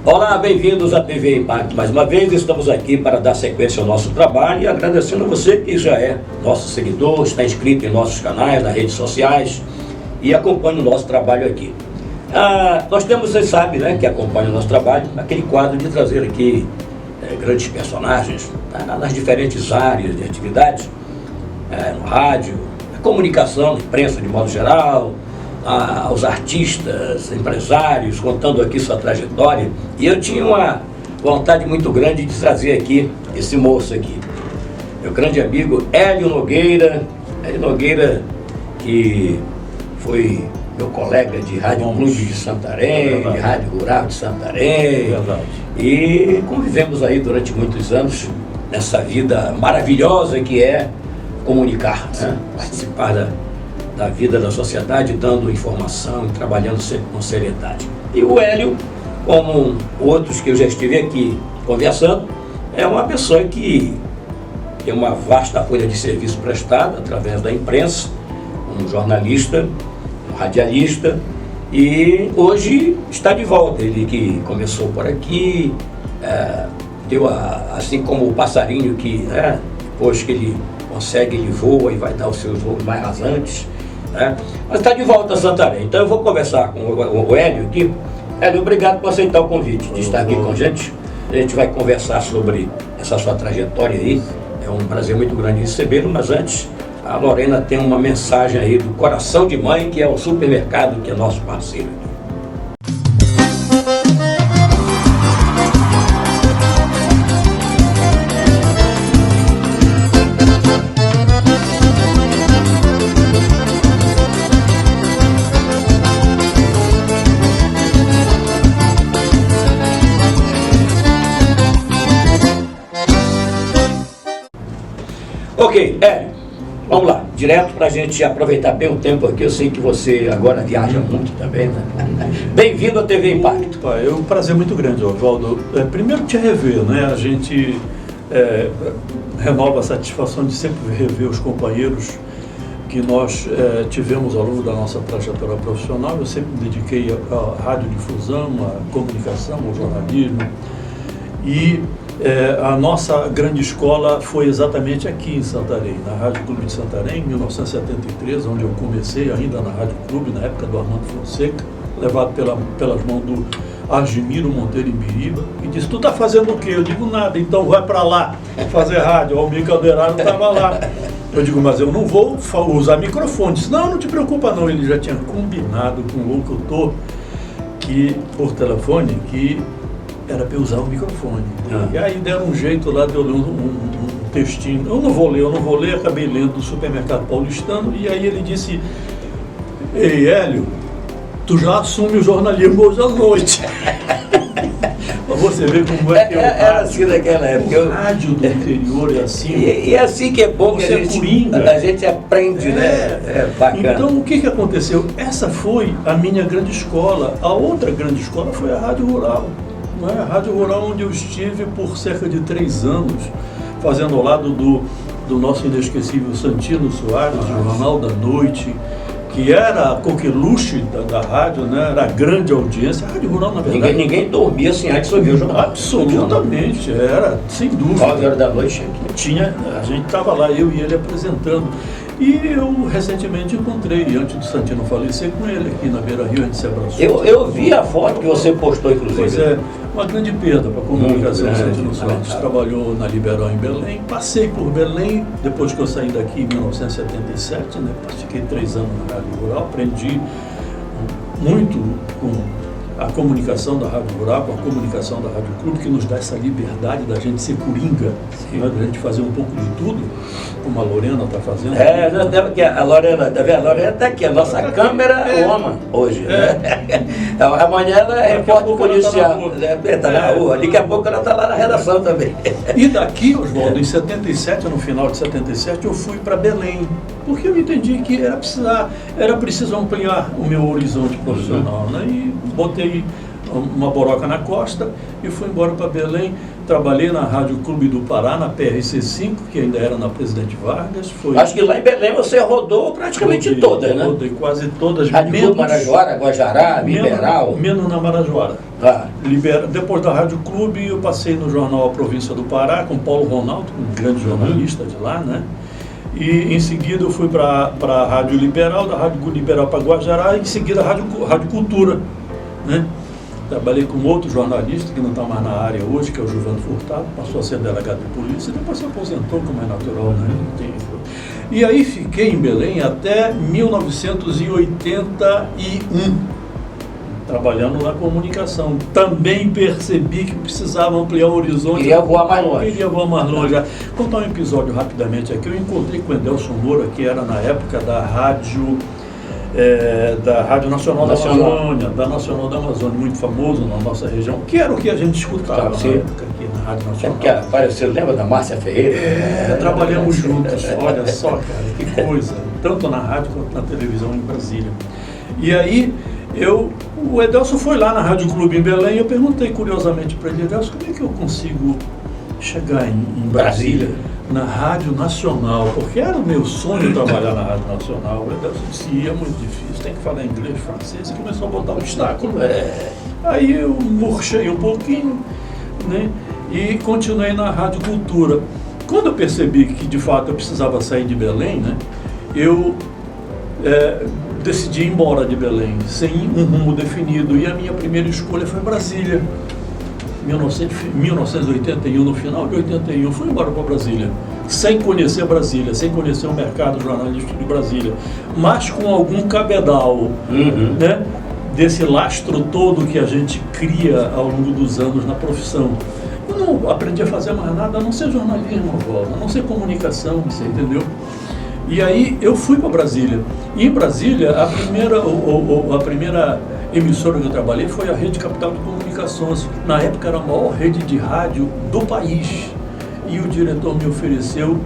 Olá, bem-vindos à TV Impacto. Mais uma vez estamos aqui para dar sequência ao nosso trabalho e agradecendo a você que já é nosso seguidor, está inscrito em nossos canais, nas redes sociais e acompanha o nosso trabalho aqui. Nós temos, vocês sabem, né, que acompanha o nosso trabalho, aquele quadro de trazer aqui grandes personagens nas diferentes áreas de atividades, no rádio, na comunicação, na imprensa de modo geral, aos artistas, empresários, contando aqui sua trajetória. E eu tinha uma vontade muito grande de trazer aqui esse moço aqui, meu grande amigo Hélio Nogueira. Hélio Nogueira, que foi meu colega de Rádio Clube de Santarém, de Rádio Rural de Santarém, e convivemos aí durante muitos anos nessa vida maravilhosa que é comunicar, né? Participar da vida da sociedade, dando informação e trabalhando sempre com seriedade. E o Hélio, como outros que eu já estive aqui conversando, é uma pessoa que tem uma vasta folha de serviço prestada através da imprensa, um jornalista, um radialista, e hoje está de volta. Ele que começou por aqui, deu assim como o passarinho que, depois que ele consegue, ele voa e vai dar os seus voos mais rasantes, mas está de volta a Santarém. Então eu vou conversar com o Hélio aqui. Hélio, obrigado por aceitar o convite de estar aqui com a gente. A gente vai conversar sobre essa sua trajetória aí. É um prazer muito grande recebê-lo, mas antes a Lorena tem uma mensagem aí do Coração de Mãe, que é o supermercado que é nosso parceiro. Ok, Hélio, vamos lá, direto para a gente aproveitar bem o tempo aqui. Eu sei que você agora viaja muito também, né? Bem-vindo à TV Impacto. É um prazer muito grande, Oswaldo. Primeiro te rever, né? A gente renova a satisfação de sempre rever os companheiros que nós tivemos ao longo da nossa trajetória profissional. Eu sempre me dediquei à radiodifusão, à comunicação, ao jornalismo, e a nossa grande escola foi exatamente aqui em Santarém, na Rádio Clube de Santarém, em 1973, onde eu comecei ainda na Rádio Clube, na época do Armando Fonseca, levado pelas mãos do Argimiro Monteiro Ibiriba, e disse: "Tu tá fazendo o quê?" Eu digo: "Nada." "Então vai para lá fazer rádio." O Almir Calderaro estava lá. Eu digo: "Mas eu não vou usar microfone." Disse: "Não, não te preocupa não." Ele já tinha combinado com o locutor por telefone que era para eu usar o microfone. E aí deram um jeito lá de eu ler um textinho. Eu não vou ler, acabei lendo do Supermercado Paulistano, e aí ele disse: "Ei, Hélio, tu já assume o jornalismo hoje à noite." Pra você ver como é que era assim naquela época. O rádio do interior é assim. E é assim que é bom, que a gente aprende, né? É bacana. Então, o que aconteceu? Essa foi a minha grande escola. A outra grande escola foi a Rádio Rural. A Rádio Rural, onde eu estive por cerca de 3 anos, fazendo ao lado do nosso inesquecível Santino Soares, do Jornal da Noite, que era a coqueluche da rádio, né? Era a grande audiência. A Rádio Rural, na verdade... Ninguém dormia sem antes ouvir o jornal. Absolutamente, era, sem dúvida. 9 horas da noite. A gente estava lá, eu e ele apresentando. E eu recentemente encontrei, antes do Santino falecer, com ele aqui na Beira Rio, a gente se abraçou. Eu vi a foto que você postou, inclusive. Pois é, uma grande perda para a comunicação. Santino Soares trabalhou na Liberal em Belém, passei por Belém, depois que eu saí daqui em 1977, né? Fiquei 3 anos na Rádio Rural, aprendi muito com a comunicação da Rádio Rural, com a comunicação da Rádio Clube, que nos dá essa liberdade da gente ser coringa, né? Da gente fazer um pouco de tudo, como a Lorena está fazendo. A Lorena, tá vendo? A Lorena está aqui, a nossa câmera Oma hoje. Né? Amanhã ela é repórter policial, está na rua, daqui a pouco ela está lá na redação também. E daqui, Oswaldo, em 77, no final de 77, eu fui para Belém, porque eu entendi que era preciso ampliar o meu horizonte profissional, né? E botei uma boroca na costa e fui embora para Belém. Trabalhei na Rádio Clube do Pará, na PRC5, que ainda era na Presidente Vargas. Acho que lá em Belém você rodou praticamente todas, né? Rodei quase todas. Rádio Clube, Marajoara, Guajará, Liberal. Menos na Marajoara. Ah. Depois da Rádio Clube, eu passei no jornal A Província do Pará, com Paulo Ronaldo, um grande jornalista de lá, né? E em seguida eu fui para a Rádio Liberal, da Rádio Liberal para Guajará, e em seguida a Rádio Cultura, né? Trabalhei com outro jornalista que não está mais na área hoje, que é o Giovanni Furtado, passou a ser delegado de polícia e depois se aposentou, como é natural, né? E aí fiquei em Belém até 1981, trabalhando na comunicação. Também percebi que precisava ampliar o horizonte. Queria voar mais longe. Queria voar mais longe. Vou contar um episódio rapidamente aqui. Eu encontrei com o Edelson Moura, que era na época da Rádio Nacional da Amazônia, da Nacional da Amazônia, muito famoso na nossa região, que era o que a gente escutava na época aqui na Rádio Nacional. Que apareceu, lembra da Márcia Ferreira? Trabalhamos juntos, olha só, cara, que coisa, tanto na rádio quanto na televisão em Brasília. E aí, o Edelson foi lá na Rádio Clube em Belém e eu perguntei curiosamente para ele, Edelson, como é que eu consigo chegar em Brasília? Na Rádio Nacional, porque era o meu sonho trabalhar na Rádio Nacional. O Edelson disse, é muito difícil, tem que falar inglês, francês, e começou a botar obstáculo. Aí eu murchei um pouquinho, né, e continuei na Rádio Cultura. Quando eu percebi que de fato eu precisava sair de Belém, né, eu decidi ir embora de Belém, sem um rumo definido, e a minha primeira escolha foi Brasília. 1981, no final de 81, fui embora para Brasília, sem conhecer Brasília, sem conhecer o mercado jornalístico de Brasília, mas com algum cabedal, né, desse lastro todo que a gente cria ao longo dos anos na profissão. Eu não aprendi a fazer mais nada, a não ser jornalismo, a não ser comunicação, você entendeu? E aí eu fui para Brasília. E em Brasília, a primeira emissora que eu trabalhei foi a Rede Capital de Comunicações. Na época era a maior rede de rádio do país. E o diretor me ofereceu,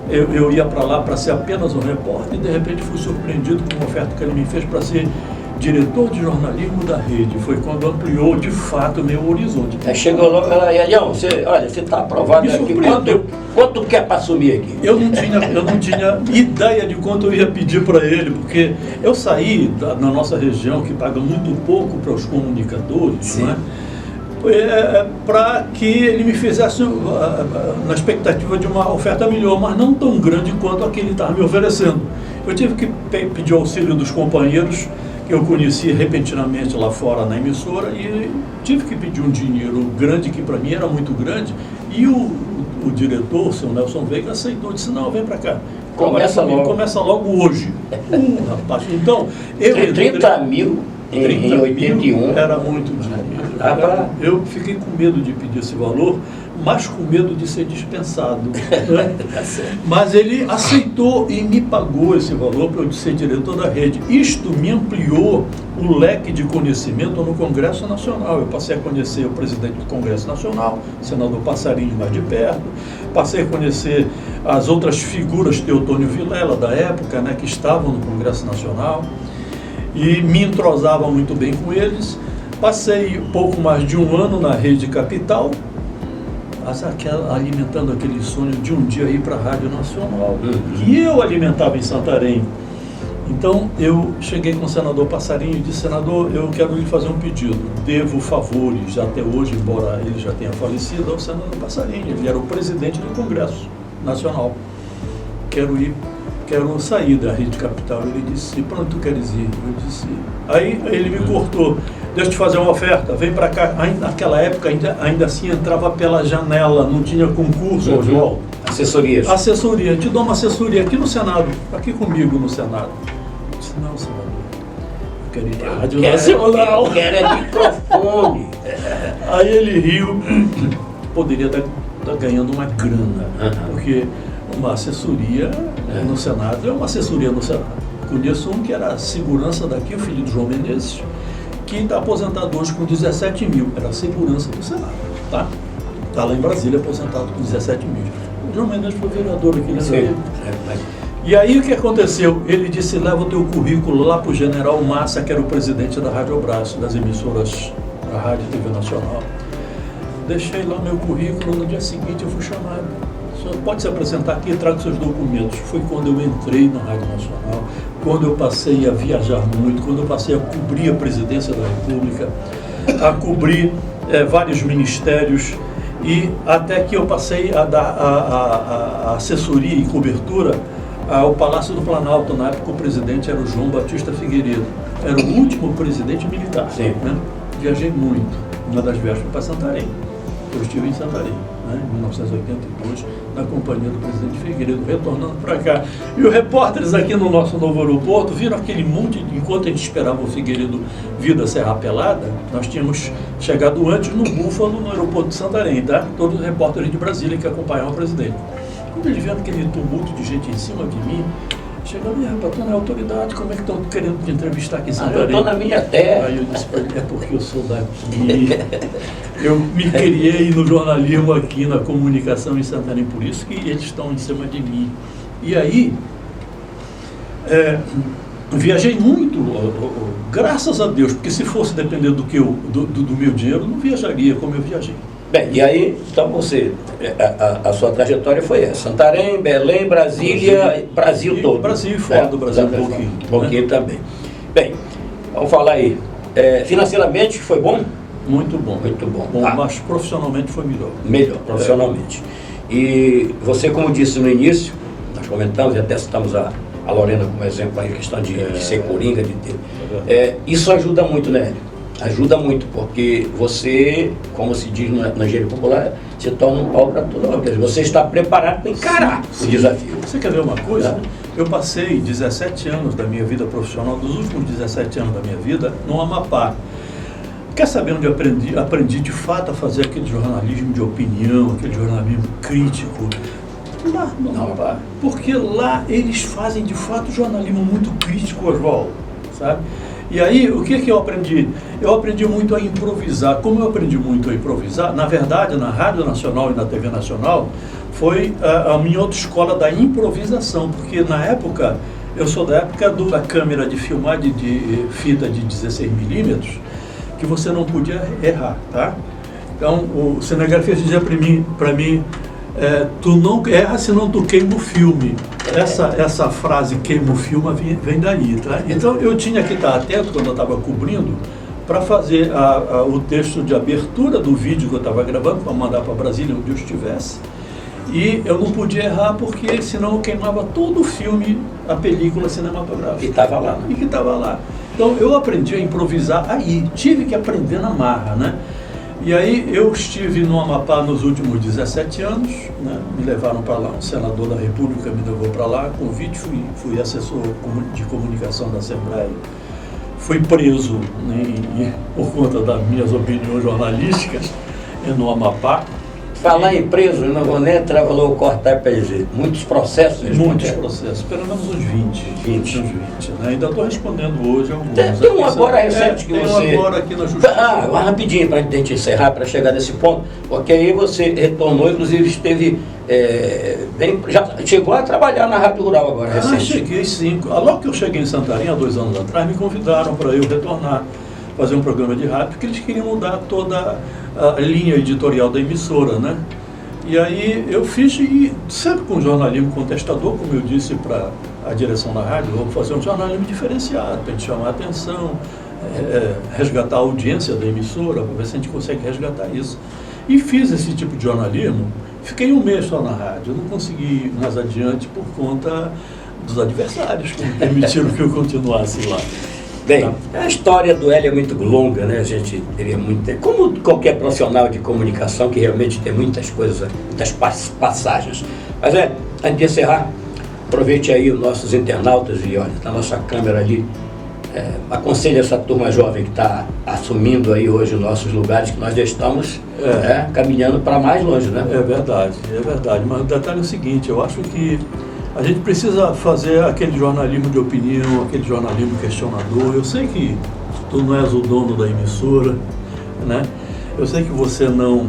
eu ia para lá para ser apenas um repórter e de repente fui surpreendido com uma oferta que ele me fez para ser diretor de jornalismo da rede. Foi quando ampliou de fato o meu horizonte. Chegou logo, Elião, você está aprovado aqui. Quanto quer para assumir aqui? Eu não tinha ideia de quanto eu ia pedir para ele, porque eu saí na nossa região, que paga muito pouco para os comunicadores, né, para que ele me fizesse na expectativa de uma oferta melhor, mas não tão grande quanto a que ele estava me oferecendo. Eu tive que pedir auxílio dos companheiros que eu conheci repentinamente lá fora na emissora e tive que pedir um dinheiro grande, que para mim era muito grande, e o diretor, o seu Nelson Veiga, aceitou, disse, não, vem para cá. Começa logo hoje. Rapaz, então, 30 mil em 81. Era muito dinheiro. Eu fiquei com medo de pedir esse valor, mas com medo de ser dispensado. Né? Mas ele aceitou e me pagou esse valor para eu ser diretor da rede. Isto me ampliou o leque de conhecimento no Congresso Nacional. Eu passei a conhecer o presidente do Congresso Nacional, o senador Passarinho, mais de perto. Passei a conhecer as outras figuras, Teotônio Vilela, da época, né, que estavam no Congresso Nacional, e me entrosava muito bem com eles. Passei pouco mais de um ano na Rede Capital, alimentando aquele sonho de um dia ir para a Rádio Nacional, que eu alimentava em Santarém. Então eu cheguei com o senador Passarinho e disse, senador, eu quero lhe fazer um pedido, devo favores até hoje, embora ele já tenha falecido, ao senador Passarinho, ele era o presidente do Congresso Nacional. Quero sair da Rede Capital. Ele disse, para onde tu queres ir? Eu disse, aí ele me cortou, deixa eu te fazer uma oferta, vem para cá. Naquela época ainda assim entrava pela janela, não tinha concurso, Oswaldo. Assessoria, te dou uma assessoria aqui no Senado, aqui comigo no Senado. Eu disse, não, senador, eu quero ir para a Rádio Nacional. Eu quero é microfone. Aí ele riu, poderia estar ganhando uma grana, porque uma assessoria no Senado é uma assessoria no Senado. Conheço um que era a segurança daqui, o filho de João Menezes, que está aposentado hoje com 17 mil, era a segurança do Senado, tá? Está lá em Brasília aposentado com 17 mil. O João Menezes foi vereador aqui, né? E aí o que aconteceu? Ele disse, leva o teu currículo lá para o general Massa, que era o presidente da Rádio Brás, das emissoras para a Rádio e TV Nacional. Deixei lá meu currículo, no dia seguinte eu fui chamado. O senhor pode se apresentar aqui e traga seus documentos. Foi quando eu entrei na Rádio Nacional, quando eu passei a viajar muito, quando eu passei a cobrir a presidência da República, a cobrir vários ministérios, e até que eu passei a dar a assessoria e cobertura ao Palácio do Planalto. Na época o presidente era o João Batista Figueiredo, era o último presidente militar. Sim. Né? Viajei muito. Uma das viagens foi para Santarém. Eu estive em Santarém, né, em 1982, na companhia do presidente Figueiredo, retornando para cá. E os repórteres aqui no nosso novo aeroporto viram aquele monte, enquanto a gente esperava o Figueiredo vir da Serra Pelada, nós tínhamos chegado antes no Búfalo, no aeroporto de Santarém, tá? Todos os repórteres de Brasília que acompanhavam o presidente. Quando eles viram aquele tumulto de gente em cima de mim, chegaram e rapaz, tu não é autoridade, como é que estão querendo te entrevistar aqui em Santarém? Eu estou na minha terra. Aí eu disse para ele, é porque eu sou daqui. Eu me criei no jornalismo aqui, na comunicação em Santarém, por isso que eles estão em cima de mim. E aí, viajei muito, graças a Deus, porque se fosse depender do meu dinheiro, eu não viajaria como eu viajei. Bem, e aí, então a sua trajetória foi essa: Santarém, Belém, Brasília, Brasil todo. Brasil e fora do Brasil, um pouquinho também. Bem, vamos falar aí. Financeiramente foi bom? Muito bom. Muito bom. Mas profissionalmente foi melhor. Melhor, profissionalmente. E você, como disse no início, nós comentamos e até citamos a Lorena como exemplo aí, questão de ser coringa, de ter. Isso ajuda muito, né? Ajuda muito, porque você, como se diz na gíria popular, se torna um pau para toda hora. Você está preparado para encarar o desafio. Você quer ver uma coisa? Eu passei 17 anos da minha vida profissional, dos últimos 17 anos da minha vida, no Amapá. Quer saber onde eu aprendi de fato a fazer aquele jornalismo de opinião, aquele jornalismo crítico? Lá no Amapá. Porque lá eles fazem de fato jornalismo muito crítico, Oswaldo, sabe? E aí, o que eu aprendi? Eu aprendi muito a improvisar. Como eu aprendi muito a improvisar, na verdade, na Rádio Nacional e na TV Nacional, foi a minha autoescola da improvisação, porque na época, eu sou da época da câmera de filmar de fita de 16 milímetros, que você não podia errar, tá? Então, o cinegrafista dizia para mim, tu não erra senão tu queima o filme. Essa frase, queima o filme, vem daí, tá? Então, eu tinha que estar atento quando eu estava cobrindo para fazer o texto de abertura do vídeo que eu estava gravando, para mandar para Brasília, onde eu estivesse. E eu não podia errar, porque senão eu queimava todo o filme, a película cinematográfica. Que estava lá. E que estava lá. Então, eu aprendi a improvisar aí. Tive que aprender na marra, né? E aí, eu estive no Amapá nos últimos 17 anos, né? Me levaram para lá, um senador da República me levou para lá, convite, fui assessor de comunicação da Assembleia. Fui preso, né, por conta das minhas opiniões jornalísticas no Amapá. Falar em preso, eu não vou nem entrar, vou cortar para dizer. Muitos processos? Muitos processos, pelo menos uns 20. Né? Ainda estou respondendo hoje alguns. Tem um agora recente que você... Tem um agora aqui na Justiça. Rapidinho, para a gente encerrar, para chegar nesse ponto, porque aí você retornou, inclusive esteve... já chegou a trabalhar na Rádio Rural agora, recente. Cheguei sim. Logo que eu cheguei em Santarém, há 2 anos atrás, me convidaram para eu retornar, fazer um programa de rádio, porque eles queriam mudar toda a linha editorial da emissora, né? E aí eu fiz, e sempre com jornalismo contestador, como eu disse para a direção da rádio, vou fazer um jornalismo diferenciado, para a gente chamar a atenção, resgatar a audiência da emissora, para ver se a gente consegue resgatar isso. E fiz esse tipo de jornalismo, fiquei 1 mês só na rádio, não consegui ir mais adiante por conta dos adversários que permitiram que eu continuasse lá. Bem, a história do Hélio é muito longa, né? A gente teria muito... Como qualquer profissional de comunicação, que realmente tem muitas coisas, muitas passagens. Mas antes de encerrar, aproveite aí os nossos internautas e olha, na nossa câmera ali, aconselhe essa turma jovem que está assumindo aí hoje os nossos lugares, que nós já estamos caminhando para mais longe, né? É verdade. Mas o detalhe é o seguinte, eu acho que a gente precisa fazer aquele jornalismo de opinião, aquele jornalismo questionador. Eu sei que tu não és o dono da emissora, né? Eu sei que você não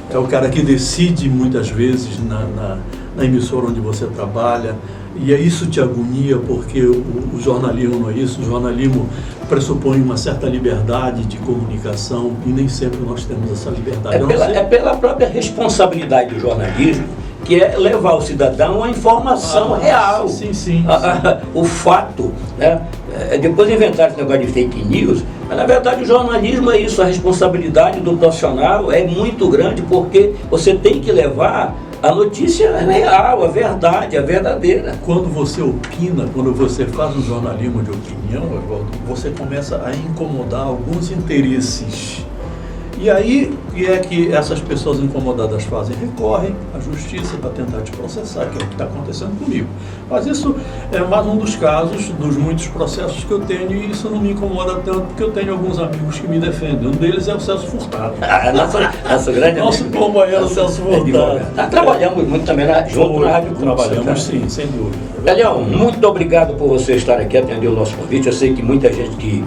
é o cara que decide muitas vezes na emissora onde você trabalha. E isso te agonia porque o jornalismo não é isso, o jornalismo pressupõe uma certa liberdade de comunicação e nem sempre nós temos essa liberdade. É pela própria responsabilidade do jornalismo, que é levar o cidadão à informação real. Sim, sim. O fato, né? Depois inventaram esse negócio de fake news, mas na verdade o jornalismo é isso, a responsabilidade do profissional é muito grande, porque você tem que levar a notícia real, a verdade, a verdadeira. Quando você opina, quando você faz um jornalismo de opinião, Oswaldo, você começa a incomodar alguns interesses. E aí, o que é que essas pessoas incomodadas fazem? Recorrem à justiça para tentar te processar, que é o que está acontecendo comigo. Mas isso é mais um dos casos, dos muitos processos que eu tenho, e isso não me incomoda tanto, porque eu tenho alguns amigos que me defendem. Um deles é o Celso Furtado. Nosso grande nosso amigo. companheiro Celso Furtado. Trabalhamos muito também junto na Rádio Clube. Trabalhamos sim, sem dúvida. Elião, muito obrigado por você estar aqui, atender o nosso convite. Eu sei que muita gente que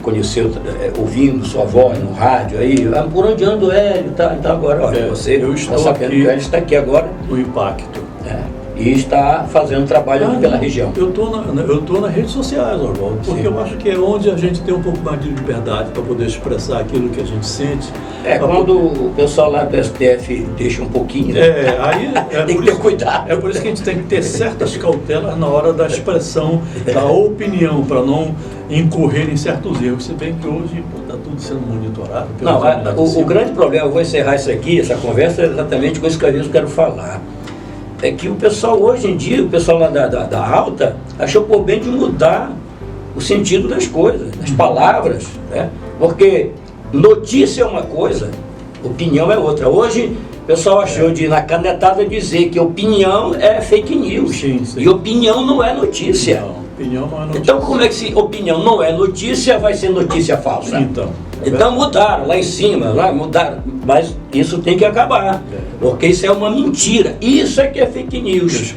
conheceu, ouvindo sua voz no rádio aí, por onde anda o Hélio, tá? Então agora, olha, você está sabendo que o Hélio está aqui agora. O impacto. E está fazendo trabalho aqui pela região. Eu estou nas redes sociais, Oswaldo, porque eu acho que é onde a gente tem um pouco mais de liberdade para poder expressar aquilo que a gente sente. Quando o pessoal lá do STF deixa um pouquinho, né? Aí tem que ter cuidado. É por isso que a gente tem que ter certas cautelas na hora da expressão da opinião, para não incorrer em certos erros. Se bem que hoje está tudo sendo monitorado. Não, o grande problema, eu vou encerrar isso aqui, essa conversa, é exatamente com isso que às vezes eu quero falar. É que o pessoal hoje em dia, o pessoal lá da alta, achou por bem de mudar o sentido das coisas, das palavras, né? Porque notícia é uma coisa, opinião é outra. Hoje o pessoal achou de, na canetada, dizer que opinião é fake news. Sim. E opinião não é notícia. Não, opinião não é notícia. Então como é que se opinião não é notícia, vai ser notícia falsa? Então mudaram lá em cima, mudaram, mas isso tem que acabar, porque isso é uma mentira, isso é que é fake news.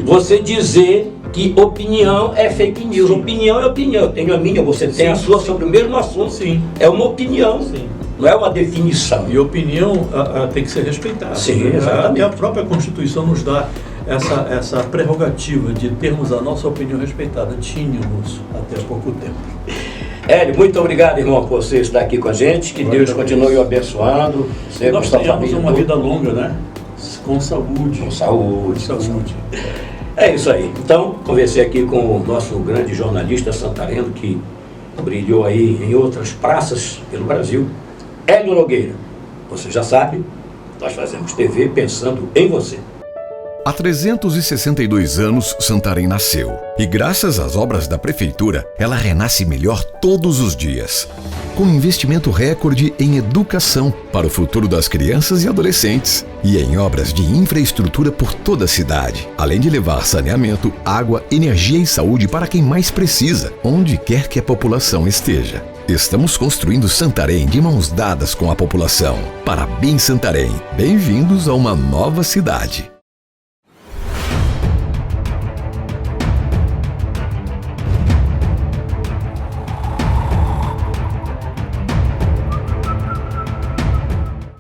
Você dizer que opinião é fake news. Sim. Opinião é opinião, eu tenho a minha, você tem a sua sobre o mesmo assunto. Sim. É uma opinião. Sim. Não é uma definição. E opinião tem que ser respeitada. Sim, exatamente. E a própria Constituição nos dá essa prerrogativa de termos a nossa opinião respeitada. Tínhamos até há pouco tempo. Hélio, muito obrigado, irmão, por você estar aqui com a gente. Que Deus continue o abençoando. Nós tenhamos uma vida longa, né? Com saúde. Com saúde. É isso aí. Então, conversei aqui com o nosso grande jornalista santareno, que brilhou aí em outras praças pelo Brasil, Hélio Nogueira. Você já sabe, nós fazemos TV pensando em você. Há 362 anos, Santarém nasceu. E graças às obras da Prefeitura, ela renasce melhor todos os dias. Com investimento recorde em educação para o futuro das crianças e adolescentes. E em obras de infraestrutura por toda a cidade. Além de levar saneamento, água, energia e saúde para quem mais precisa, onde quer que a população esteja. Estamos construindo Santarém de mãos dadas com a população. Parabéns, Santarém. Bem-vindos a uma nova cidade.